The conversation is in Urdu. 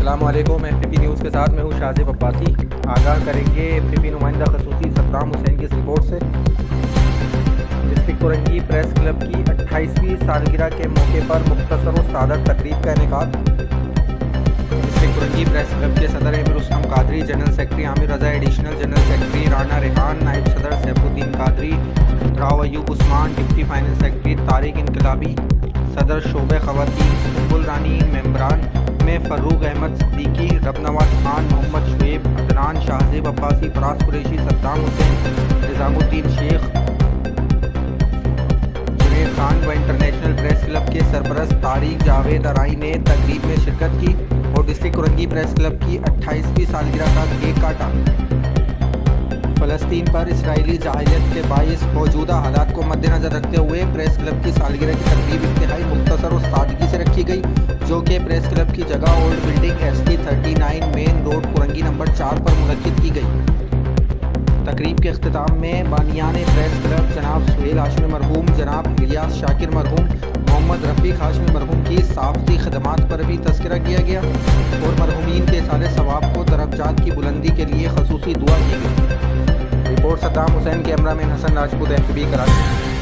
السلام علیکم۔ ایف پی پی نیوز کے ساتھ میں ہوں شازب عباسی۔ آگاہ کریں گے ایف پی پی نمائندہ خصوصی صدام حسین کی اس رپورٹ سے۔ ڈسٹرکٹ کورنگی پریس کلب کی 28ویں سالگرہ کے موقع پر مختصر و سادہ تقریب کا انعقاد۔ ڈسٹرکٹ کورنگی پریس کلب کے صدر Amir Aslam Qadri, general secretary Amir Raza, additional general secretary Rana Rehan, نائب صدر Saif Uddin Qadri, Rao Ayub Usman, deputy finance secretary Tariq Inqilabi, صدر شعبہ خواتین سنبل رانی، ممبران میں فروغ احمد صدیقی، رب نواز خان، محمد شعیب، عدنان، شازب عباسی، فراز قریشی، صدام حسین، نظام الدین شیخ، جنید خان و انٹرنیشنل پریس کلب کے سرپرست طارق جاوید ارائی نے تقریب میں شرکت کی اور ڈسٹرکٹ کورنگی پریس کلب کی 28ویں سالگرہ کا کیک کاٹا۔ فلسطین پر اسرائیلی جارحیت کے باعث موجودہ حالات کو مد نظر رکھتے ہوئے پریس کلب کی سالگرہ کی تقریب انتہائی مختصر اور سادگی سے رکھی گئی، جو کہ پریس کلب کی جگہ old building ST 39 main road Korangi number 4 پر منعقد کی گئی۔ تقریب کے اختتام میں بانیان پریس کلب جناب سہیل ہاشمی مرحوم، جناب الیاس شاکر مرحوم، محمد رفیق ہاشمی مرحوم کی صحافتی خدمات پر بھی تذکرہ کیا گیا اور مرحومین کے ایصال ثواب کو درجات کی بلندی کے لیے خصوصی دعا کی گئی۔ رپورٹ صدام حسین، کیمرہ مین حسن راجپوت، FPP کراچی۔